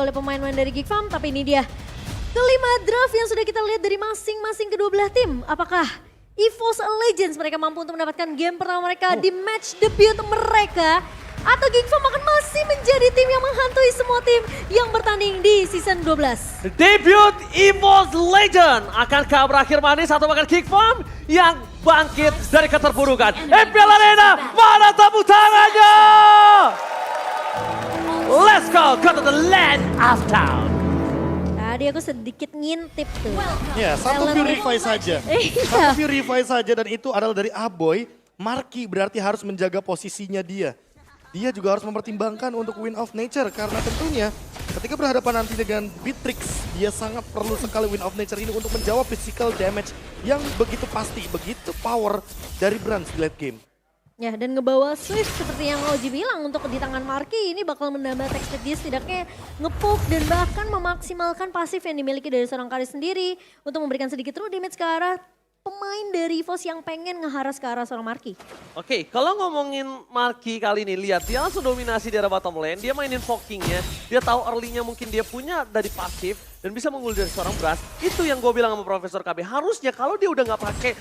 oleh pemain-pemain dari Geek Farm, tapi ini dia kelima draft yang sudah kita lihat dari masing-masing kedua belah tim. Apakah EVOS Legends mereka mampu untuk mendapatkan game pertama mereka di match debut mereka? Atau Geek Farm akan masih menjadi tim yang menghantui semua tim yang bertanding di season 12? Debut EVOS Legend akankah berakhir manis atau bahkan Geek Farm yang bangkit dari keterpurukan? MPL Arena, mana tepuk tangannya? Let's go to the land of town. Tadi aku sedikit ngintip tuh. Ya, satu Talent Purify saja. Iya. Satu Purify saja dan itu adalah dari Aboy. Marky berarti harus menjaga posisinya dia. Dia juga harus mempertimbangkan untuk win of nature karena tentunya ketika berhadapan nanti dengan Beatrix, dia sangat perlu sekali win of nature ini untuk menjawab physical damage yang begitu pasti, begitu power dari Brans di late game. Ya, dan ngebawa Swift seperti yang Oji bilang untuk di tangan Marky ini bakal menambah attack speed dia setidaknya nge-poke dan bahkan memaksimalkan pasif yang dimiliki dari seorang Kari sendiri untuk memberikan sedikit true damage ke arah pemain dari EVOS yang pengen ngeharas ke arah seorang Marky. Oke, kalau ngomongin Marky kali ini, lihat dia langsung dominasi di arah bottom lane, dia mainin Fokingnya, dia tahu early-nya mungkin dia punya dari pasif dan bisa menggul dari seorang Brass. Itu yang gue bilang sama Profesor KB, harusnya kalau dia udah nggak pakai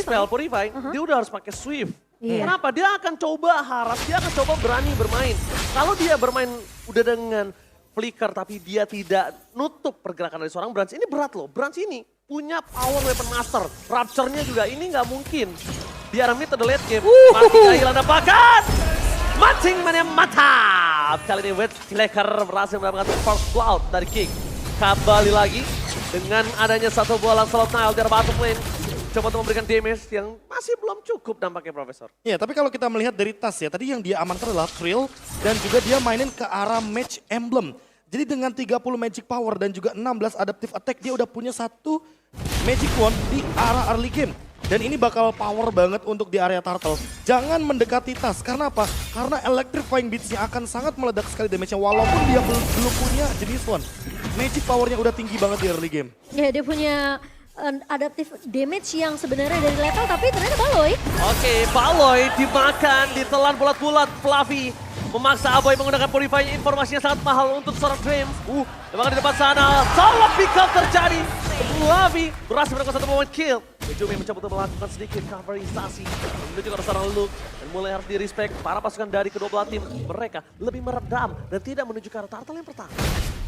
spell Purify, dia udah harus pakai Swift. Iya. Kenapa? Dia akan coba harap, dia akan coba berani bermain. Kalau dia bermain udah dengan flicker tapi dia tidak nutup pergerakan dari seorang Brans, ini berat loh. Brans ini punya power weapon master, rapture-nya juga ini nggak mungkin. Di arah mid ada late game, Marky kehilangan bakat. Mancing mana mantap. Kali ini Wet Slacker berhasil mendapatkan first blood dari King. Kembali lagi dengan adanya satu bola slot Nile di arah bottom lane. Coba untuk memberikan damage yang masih belum cukup dampaknya Profesor. Ya, tapi kalau kita melihat dari tas ya, tadi yang dia amankan adalah Thrill dan juga dia mainin ke arah Match Emblem. Jadi dengan 30 Magic Power dan juga 16 Adaptive Attack, dia udah punya satu Magic Wand di arah early game. Dan ini bakal power banget untuk di area turtle. Jangan mendekati tas, karena apa? Karena Electrifying Beats-nya akan sangat meledak sekali damage-nya walaupun dia belum punya jenis Wand. Magic Power-nya udah tinggi banget di early game. Ya, dia punya adaptive damage yang sebenarnya dari lethal tapi ternyata Baloy. Oke, Baloy dimakan, ditelan bulat-bulat Fluffy. Memaksa Aboy menggunakan Purify, informasinya sangat mahal untuk seorang Dreams. Memang di depan sana, salah pick up terjadi. Fluffy berhasil melakukan satu moment kill. Jumi mencoba untuk melakukan sedikit coverisasi. Menuju ke seorang Luke dan mulai harus di-respect. Para pasukan dari kedua belah tim mereka lebih meredam dan tidak menuju ke arah turtle yang pertama.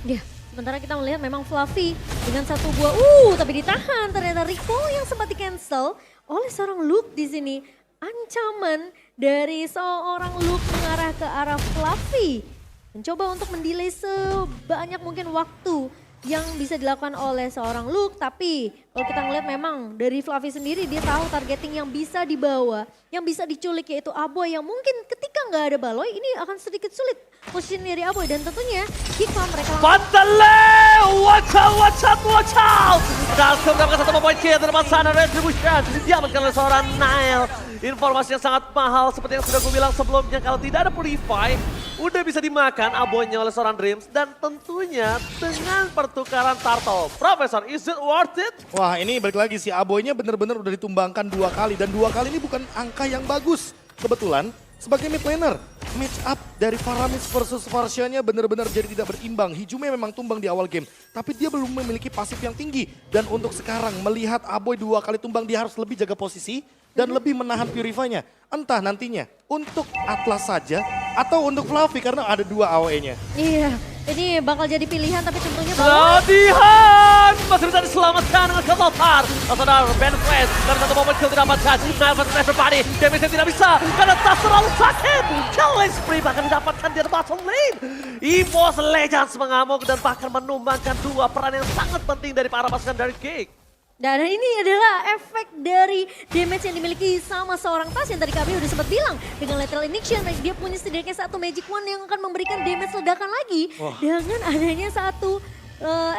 Ya, sementara kita melihat memang Fluffy dengan satu buah, tapi ditahan. Ternyata Rico yang sempat di-cancel oleh seorang Luke di sini. Ancaman dari seorang Luke mengarah ke arah Fluffy. Mencoba untuk mendelay sebanyak mungkin waktu yang bisa dilakukan oleh seorang Luke. Tapi kalau kita ngeliat memang dari Fluffy sendiri dia tahu targeting yang bisa dibawa. Yang bisa diculik yaitu Aboy yang mungkin ketika nggak ada Baloy ini akan sedikit sulit posisi dari Aboy. Dan tentunya Geek Farm mereka Pantale! Watch out! Dalsum mendapatkan satu point kill di depan sana, Retribution. Diamankan oleh seorang Nile. Informasi yang sangat mahal seperti yang sudah gue bilang sebelumnya. Kalau tidak ada Purify, udah bisa dimakan Aboynya oleh seorang Dreams. Dan tentunya dengan pertukaran turtle. Profesor, is it worth it? Wah, ini balik lagi si Aboynya bener-bener udah ditumbangkan 2 kali. Dan 2 kali ini bukan angka yang bagus. Kebetulan sebagai mid laner, match up dari Faramis versus Varsha-nya benar-benar jadi tidak berimbang. Hijume memang tumbang di awal game, tapi dia belum memiliki pasif yang tinggi. Dan untuk sekarang melihat Aboy 2 kali tumbang, dia harus lebih jaga posisi dan lebih menahan Purify-nya. Entah nantinya untuk Atlas saja atau untuk Fluffy karena ada 2 AOE-nya. Iya, ini bakal jadi pilihan tapi tentunya Latihan! Masih bisa diselamatkan dengan Kelotar. Saudara Ben Flash dari satu momen kill didapatkan. Nelson everybody, damage tidak bisa karena tas terlalu sakit. Killing spree bahkan didapatkan di bottom lane. EVOS Legends mengamuk dan bahkan menumbangkan 2 peran yang sangat penting dari para pasukan dari Geek. Dan ini adalah efek dari damage yang dimiliki sama seorang tas yang tadi kami udah sempat bilang. Dengan Lethal Injection, dia punya setidaknya satu Magic Wand yang akan memberikan damage ledakan lagi. Dengan adanya satu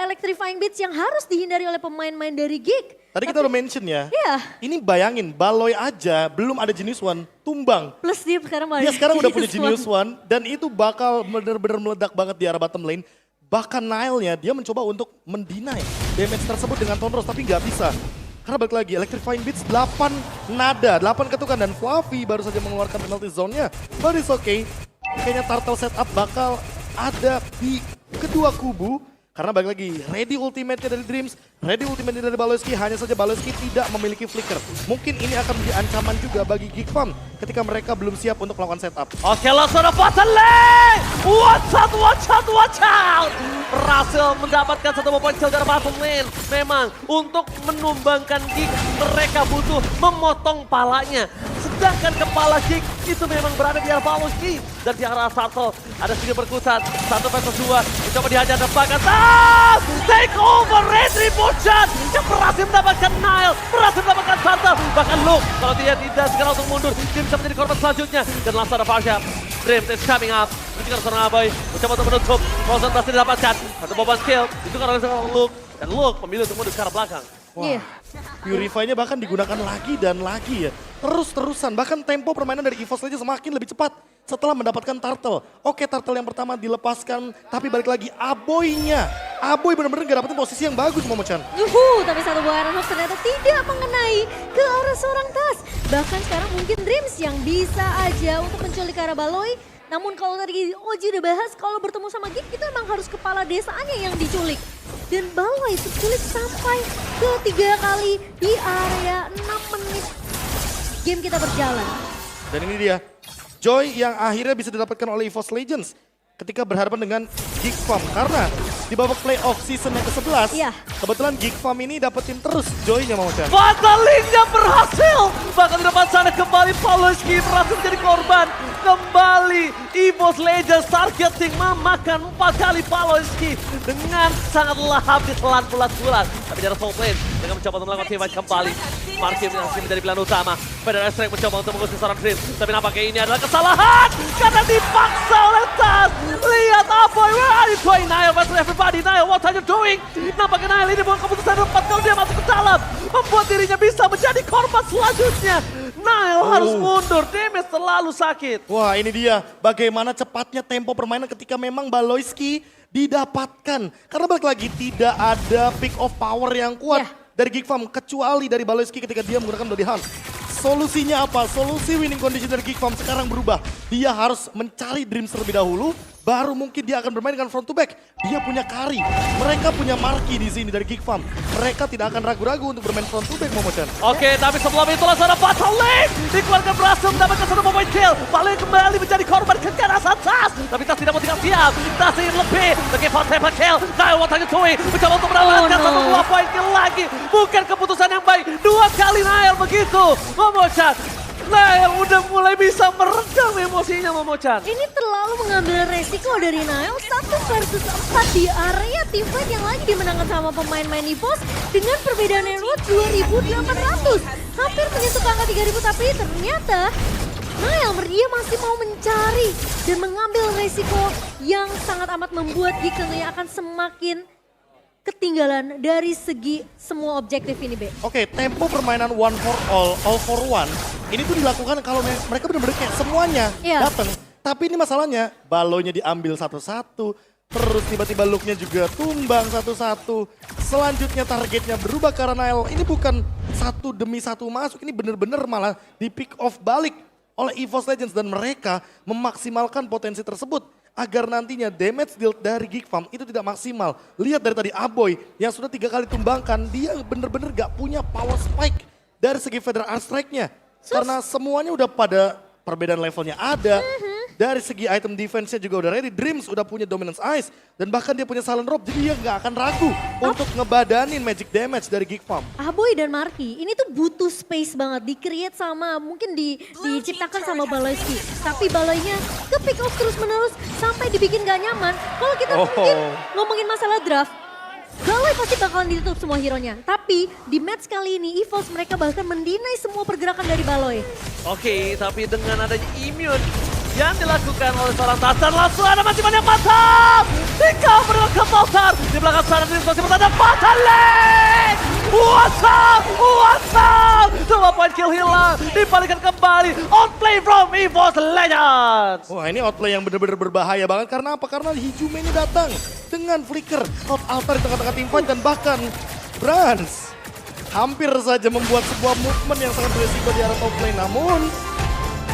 Electrifying Beats yang harus dihindari oleh pemain-pemain dari Geek. Tadi kita udah mention ya, Iya. ini bayangin Baloy aja belum ada Genius One, tumbang. Plus dia sekarang Dia sekarang udah punya Genius One dan itu bakal bener-bener meledak banget di arah bottom lane. Bahkan Nile-nya dia mencoba untuk mendinai damage tersebut dengan Tonros tapi nggak bisa. Karena balik lagi, Electrifying Beats 8 nada, 8 ketukan dan Fluffy baru saja mengeluarkan penalty zone-nya. But it's okay, kayaknya Turtle setup bakal ada di kedua kubu. Karena balik lagi, ready ultimate-nya dari Dreams, ready ultimate-nya dari Baloyski, hanya saja Baloyski tidak memiliki flicker. Mungkin ini akan menjadi ancaman juga bagi Geek Farm ketika mereka belum siap untuk melakukan setup. Oke, langsung ada bottom lane. Watch out, watch out, watch out. Berhasil mendapatkan satu poin kill dari bottom lane. Memang untuk menumbangkan Geek, mereka butuh memotong palanya. Sedangkan kepala Geek itu memang berada di arah Baloyski. Dan di arah Sato ada sedikit berkutat. 1 versus 2. Mencoba dihajar dan bahkan take over Retribution. Yang berhasil mendapatkan Nile. Berhasil mendapatkan Sato. Bahkan Luke kalau dia tidak segera untuk mundur. Dia bisa menjadi korban selanjutnya. Dan langsung ada Farsha. Dream is coming up. Itu kan seorang Aboy. Mencoba untuk menutup. Frozen berhasil didapatkan. Satu beban skill. Itu kan oleh seorang Luke. Dan Luke memilih untuk mundur ke arah belakang. Iya. Purify-nya bahkan digunakan lagi dan lagi ya. Terus-terusan, bahkan tempo permainan dari EVOS saja semakin lebih cepat setelah mendapatkan turtle. Oke, turtle yang pertama dilepaskan, tapi balik lagi Aboy-nya. Aboy benar-benar gak dapetin posisi yang bagus, Momo-chan. Tapi satu buah Iron Hawk ternyata tidak mengenai ke arah seorang Tas. Bahkan sekarang mungkin Dreams yang bisa aja untuk menculik ke arah Baloy. Namun kalau tadi Oji udah bahas, kalau bertemu sama Geek itu emang harus kepala desanya yang diculik. Dan Baloy terculik sampai ke 3 kali di area 6 menit game kita berjalan. Dan ini dia, Joy yang akhirnya bisa didapatkan oleh EVOS Legends ketika berhadapan dengan Geek Farm. Karena di babak playoff season yang ke-11, Iya. kebetulan Geek Farm ini dapetin terus Joy-nya, Momo-chan. Fatalingnya berhasil. Bahkan di depan sana kembali Baloyski berhasil menjadi korban. Kembali EVOS Legends targeting memakan 4 kali Baloyski dengan sangat lahap ditelan bulat-bulat. Tapi dari top lane dengan mencoba untuk melakukan team fight kembali. Marky masih menjadi pilihan utama. Federer Strike mencoba untuk mengusir seorang Dream. Tapi nampaknya ini adalah kesalahan karena dipaksa oleh Tas. Lihat apa, where are you going Nile versus everybody. Nile, what are you doing? Nampaknya Nile ini bukan keputusan yang tepat kalau dia masuk ke dalam. Membuat dirinya bisa menjadi korban selanjutnya. Nile harus mundur, damage terlalu sakit. Wah, ini dia bagaimana cepatnya tempo permainan ketika memang Baloyski didapatkan. Karena balik lagi tidak ada pick of power yang kuat dari Geek Farm kecuali dari Baloyski ketika dia menggunakan Bloody Hunt. Solusinya apa? Solusi winning condition dari Geek Farm sekarang berubah. Dia harus mencari Dreams terlebih dahulu, baru mungkin dia akan bermain dengan front to back. Dia punya Kari, mereka punya Marky di sini dari Geek Farm. Mereka tidak akan ragu-ragu untuk bermain front to back, Momo-chan. Oke, tapi sebelum itu langsung ada battle lane. Dikeluarkan berhasil mendapatkan satu point kill. Baloy kembali menjadi korban kekerasan Tas. Tapi Tas tidak mau tinggal siap. Tas ingin lebih. Lagi for triple kill. Nile what are you doing? Mencoba untuk mendapatkan satu buah point kill lagi. Bukan keputusan yang baik. 2 kali Nile begitu. Momo-chan. Nile udah mulai bisa meredam emosinya, Momo-chan. Ini terlalu mengambil resiko dari Nile 1 versus 4 di area teamfight yang lagi dimenangkan sama pemain-main EVOS dengan perbedaan Emerald 2.800. Hampir menyentuh angka 3.000 tapi ternyata Nile dia masih mau mencari dan mengambil resiko yang sangat amat membuat Geek tentunya akan semakin ketinggalan dari segi semua objektif ini, Be. Oke, tempo permainan one for all for one, ini tuh dilakukan kalau mereka benar-benar kayak semuanya datang. Tapi ini masalahnya, Baloynya diambil satu-satu, terus tiba-tiba Luke-nya juga tumbang satu-satu. Selanjutnya targetnya berubah karena Nile. Ini bukan satu demi satu masuk, ini benar-benar malah di pick off balik oleh EVOS Legends. Dan mereka memaksimalkan potensi tersebut agar nantinya damage deal dari Geek Farm itu tidak maksimal. Lihat dari tadi Aboy yang sudah 3 kali tumbangkan, dia bener-bener gak punya power spike dari segi Federal Art Strike-nya. Karena semuanya udah pada perbedaan levelnya ada. Dari segi item defense-nya juga udah ready. Dreams udah punya Dominance Ice dan bahkan dia punya Silent Robe. Jadi dia gak akan ragu untuk ngebadanin magic damage dari Geek Farm. Aboy dan Marky ini tuh butuh space banget, di-create sama, mungkin diciptakan sama Baloyski. Tapi Baloynya ke pick off terus menerus sampai dibikin gak nyaman. Kalau kita mungkin ngomongin masalah draft, Baloy pasti bakalan ditutup semua hero-nya. Tapi di match kali ini EVOS mereka bahkan mendinai semua pergerakan dari Baloy. Oke, tapi dengan adanya immune yang dilakukan oleh seorang Tas dan langsung ada masih banyak mantap. Tinggal berlaku Baltar. Di belakang sana masih ada Fatalek. What's up? What's up? 2 point kill hilang. Dibalikan kembali. Outplay from EVOS Legends. Wah, ini outplay yang benar-benar berbahaya banget. Karena apa? Karena Hijume ini datang dengan flicker out altar di tengah-tengah teamfight dan bahkan Brans hampir saja membuat sebuah movement yang sangat beresiko di arah top lane. Namun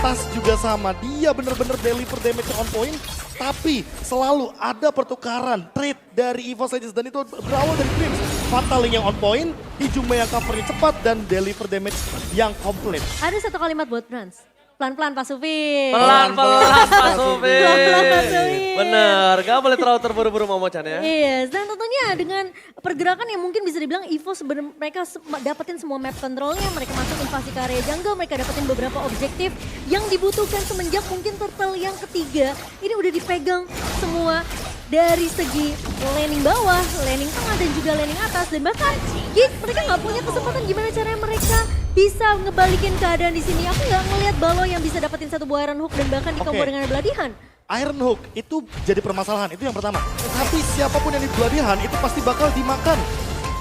Tas juga sama, dia benar-benar deliver damage on point Tapi selalu ada pertukaran trade dari EVOS Legends dan itu berawal dari Dreams. Fataling yang on point, Hijumei yang covernya cepat dan deliver damage yang komplit. Ada satu kalimat buat Brans. Pelan-pelan Pak Sufi. Pelan-pelan Pak Sufi. Pelan-pelan, Pak Sufi. Bener, gak boleh terlalu terburu-buru Momochan ya. Yes, dan tentunya dengan pergerakan yang mungkin bisa dibilang EVOS mereka dapetin semua map controlnya, mereka masuk invasi ke area jungle, mereka dapetin beberapa objektif yang dibutuhkan semenjak mungkin turtle yang ketiga. Ini udah dipegang semua dari segi laning bawah, laning tengah dan juga laning atas. Dan bahkan Geek mereka nggak punya kesempatan gimana caranya mereka bisa ngebalikin keadaan di sini. Aku nggak ngelihat Balo yang bisa dapetin satu buah Iron Hook dan bahkan dikombo dengan Bloody Hand. Iron Hook itu jadi permasalahan, itu yang pertama. Tapi siapapun yang di Bloody Hand itu pasti bakal dimakan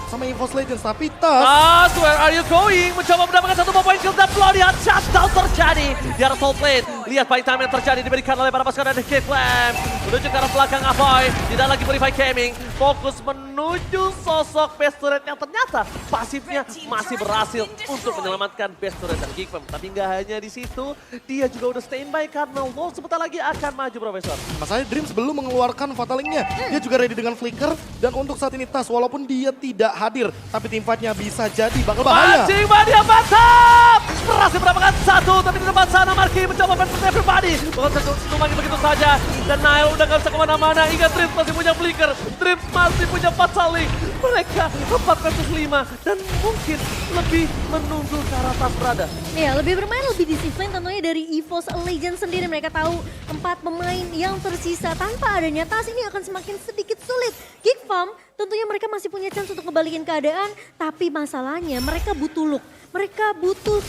sama EVOS Legends. Tapi Tas, Where are you going? Mencoba mendapatkan satu poin kill dan Bloody Hand shutdown terjadi di arah top lane. Lihat fight time yang terjadi diberikan oleh para pasukan dari K-Flame. Menuju ke arah belakang Avoy, tidak lagi Purify Gaming. Fokus menuju sosok best turret yang ternyata pasifnya masih berhasil untuk menyelamatkan best turret dan Geekfam. Tapi nggak hanya di situ, dia juga udah standby karena Wolf sebentar lagi akan maju Profesor. masalahnya Dreams belum mengeluarkan Fatalingnya. Dia juga ready dengan Flicker dan untuk saat ini Tas walaupun dia tidak hadir, tapi tim fight-nya bisa jadi bakal bahaya. Mancing Mania mantap! Berhasil mendapatkan satu, tapi di depan sana Marki mencoba men everybody. Bukan satu lagi begitu saja. Dan Nail udah gak bisa kemana-mana. Ingat Dreams masih punya Flicker. Dreams masih punya Fataling. Mereka 4 versus 5 dan mungkin lebih menunggu ke arah Tas berada. Ya, lebih bermain, lebih disiplin tentunya dari EVOS Legends sendiri. Mereka tahu 4 pemain yang tersisa tanpa adanya Tas ini akan semakin sedikit sulit. Geek Farm tentunya mereka masih punya chance untuk kembaliin keadaan, tapi masalahnya mereka butuh look. Mereka butuh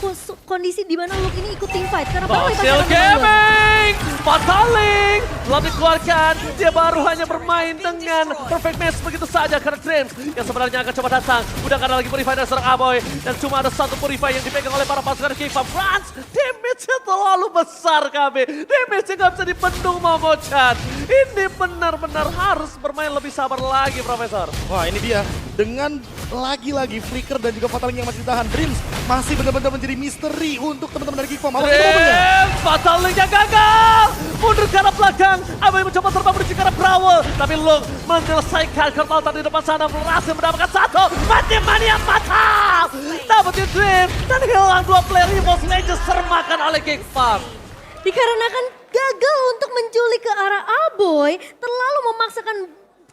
kondisi di mana look ini ikut team fight. Karena Balo Fosil Gaming! Fataling! Belum dikeluarkan, dia baru hanya bermain dengan perfect match begitu saja. Karena Dreams yang sebenarnya akan coba datang. Udah gak ada lagi Purify dari seorang Aboy. Dan cuma ada satu Purify yang dipegang oleh para pasukan K-Fam. Franz, damage-nya terlalu besar KB. Damage-nya gak bisa dibendung Momochan. Ini benar-benar harus bermain lebih sabar lagi Profesor. Wah ini dia, dengan lagi-lagi Flicker dan juga Fataling yang masih ditahan, Dreams masih benar-benar menjadi misteri untuk teman-teman dari Geekfam. Apa itu momennya? Dreams, Fatalingnya gagal. Mundur ke arah belakang. Aboy mencoba terbang menuju ke arah Brawl. Tapi Luke menyelesaikan Kertaltan di depan sana. Berhasil mendapatkan satu. Mati Mania fatal. Dapetin Dreams. Dan hilang 2 player EVOS Legends sermakan oleh Geekfam. dikarenakan gagal untuk menculik ke arah Aboy, terlalu memaksakan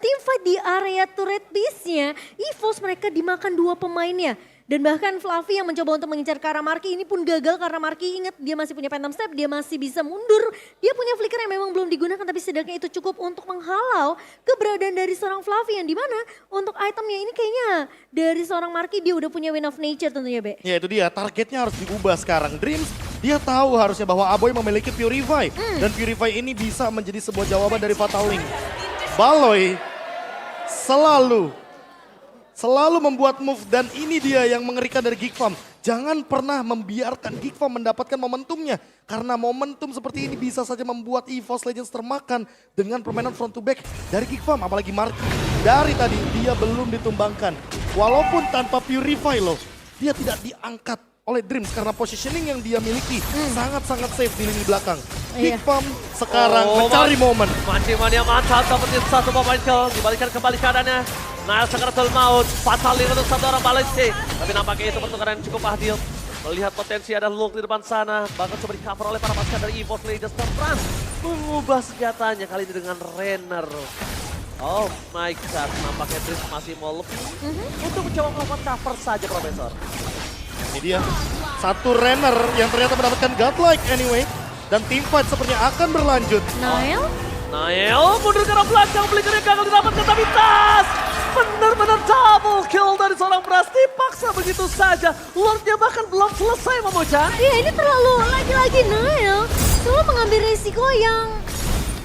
tim fight di area turret base-nya, EVOS mereka dimakan 2 pemainnya. Dan bahkan Fluffy yang mencoba untuk mengincar ke arah Marky ini pun gagal karena Marky ingat dia masih punya Phantom Step, dia masih bisa mundur. Dia punya flicker yang memang belum digunakan tapi setidaknya itu cukup untuk menghalau keberadaan dari seorang Fluffy yang dimana untuk itemnya ini kayaknya dari seorang Marky dia udah punya Wind of Nature tentunya Be. Ya itu dia, targetnya harus diubah sekarang. Dreams dia tahu harusnya bahwa Aboy memiliki Purify. Dan Purify ini bisa menjadi sebuah jawaban dari Fataling. Baloy selalu membuat move dan ini dia yang mengerikan dari Geekfam. Jangan pernah membiarkan Geekfam mendapatkan momentumnya. Karena momentum seperti ini bisa saja membuat EVOS Legends termakan dengan permainan front to back dari Geekfam. Apalagi Marky, dari tadi dia belum ditumbangkan. Walaupun tanpa Purify loh, dia tidak diangkat oleh Dreams karena positioning yang dia miliki sangat-sangat safe di lini belakang. Geekfam sekarang mencari momen. Mania mantap dapetin satu pemain kill, dibalikan kembali keadaannya. Nah, Sakaratul Maut, Fataling untuk satu orang Balistik. Tapi nampaknya itu pertukaran yang cukup adil. Melihat potensi ada Luke di depan sana, bahkan coba di cover oleh para pasukan dari EVOS Legends. Dan Franz mengubah senjatanya kali ini dengan Renner. Oh my god, nampaknya Dreams masih mau lebih untuk mencoba melakukan cover saja Profesor. Ini dia, satu Renner yang ternyata mendapatkan godlike anyway. Dan tim fight sepertinya akan berlanjut. Nael mundur ke arah belakang, flickernya gagal didapatkan tapi tas. Benar-benar double kill dari seorang Brass, dipaksa begitu saja. Lordnya bahkan belum selesai Momochan. Iya ini terlalu lagi-lagi Nail selalu mengambil resiko yang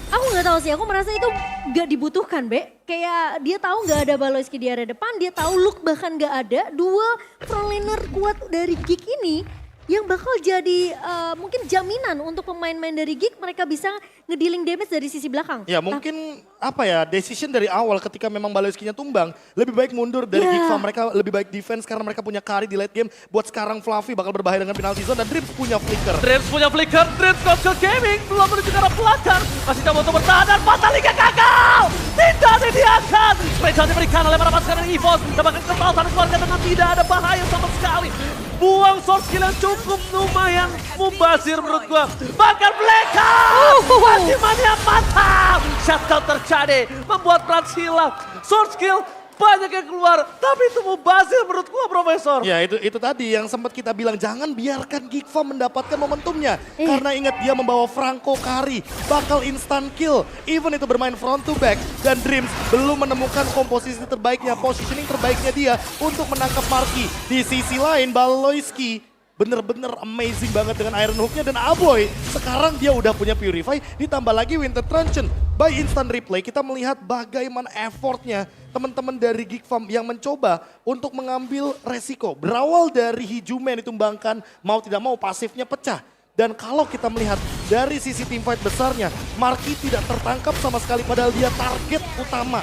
aku nggak tahu sih, aku merasa itu nggak dibutuhkan Be. Kayak dia tahu nggak ada Baloyski di area depan, dia tahu Luke bahkan nggak ada. 2 frontlaner kuat dari Geek ini yang bakal jadi mungkin jaminan untuk pemain-pemain dari Geek mereka bisa ngedealing damage dari sisi belakang. Ya mungkin apa ya, decision dari awal ketika memang Baloyski-nya tumbang, lebih baik mundur dari Ya. Geek Farm. Mereka lebih baik defense karena mereka punya carry di late game. Buat sekarang Fluffy bakal berbahaya dengan penalty zone dan Dreams punya flicker. Dreams punya flicker, Dreams Coastal Gaming belum menuju ke arah belakang. Masih coba untuk bertahan dan Fatalika gagal. Tidak diangkat. Spray diberikan oleh para pasukan dari EVOS. Dapatkan kepala tanah keluarga dengan tidak ada bahaya sama sekali. Buang source skill yang cukup lumayan mubazir menurut gua. Bahkan Blackout! Masih mania mantap! Shutdown terjadi, membuat Brans hilang. Source skill banyak yang keluar, tapi itu mubazir menurut gua, Profesor. Ya itu tadi yang sempat kita bilang, jangan biarkan Geek Farm mendapatkan momentumnya. Iya. Karena ingat dia membawa Franco Kari, bakal instant kill. Even itu bermain front to back. Dan Dreams belum menemukan komposisi terbaiknya, positioning terbaiknya dia untuk menangkap Marky. Di sisi lain Baloyski bener-bener amazing banget dengan Iron Hook-nya dan Aboy. Sekarang dia udah punya Purify, ditambah lagi Winter Truncheon. By instant replay kita melihat bagaimana effortnya teman-teman dari Geek Farm yang mencoba untuk mengambil resiko. Berawal dari Hijume yang ditumbangkan, mau tidak mau pasifnya pecah. Dan kalau kita melihat dari sisi teamfight besarnya, Marky tidak tertangkap sama sekali padahal dia target utama.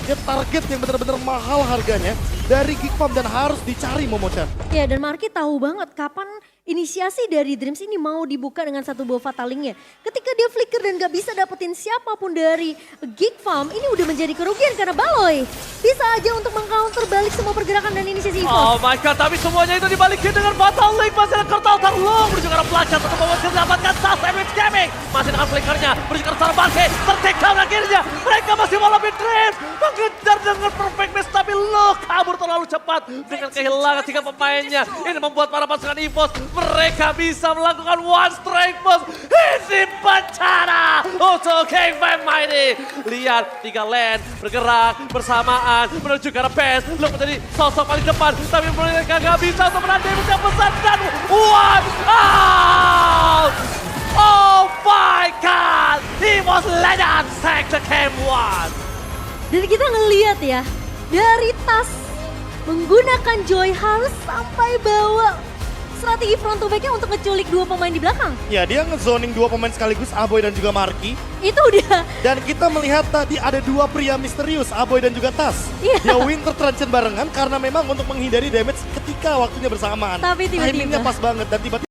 Dia target yang benar-benar mahal harganya dari Geek Farm dan harus dicari Momochan. Ya dan Marky tahu banget kapan inisiasi dari Dreams ini mau dibuka dengan satu buah fatalingnya. Ketika dia flicker dan gak bisa dapetin siapapun dari Geek Farm, ini udah menjadi kerugian karena Baloy bisa aja untuk mengcounter balik semua pergerakan dan inisiasi EVOS. Oh my god, tapi semuanya itu dibalikin dengan Fatal Link. Masih ada Kurtal Tarlung menuju ke arah belakang untuk mendapatkan Tas MX Gaming. Masih dengan flickernya menuju ke arah sana Barke. Tertake down akhirnya. Mereka masih mau lebih Dreams. Mengejar dengan perfect match tapi lo kabur terlalu cepat. Dengan kehilangan 3 pemainnya. Ini membuat para pasukan EVOS mereka bisa melakukan one strike boss. Ini bencana untuk King Van Mighty. Lihat 3 lane bergerak bersamaan menuju ke arah base. Lo menjadi sosok paling depan tapi mereka gak bisa untuk menahan damage yang besar dan one out. Oh my god, he was let out take the game one. Dan kita ngeliat ya, dari Tas menggunakan Joy harus sampai bawa strategi front to back-nya untuk ngeculik 2 pemain di belakang. Ya dia ngezoning 2 pemain sekaligus, Aboy dan juga Marky. Itu udah, Dan kita melihat tadi ada 2 pria misterius, Aboy dan juga Tas. Iya. Dia Winter Truncheon barengan karena memang untuk menghindari damage ketika waktunya bersamaan. Tapi tiba-tiba. Timingnya pas banget dan tiba-tiba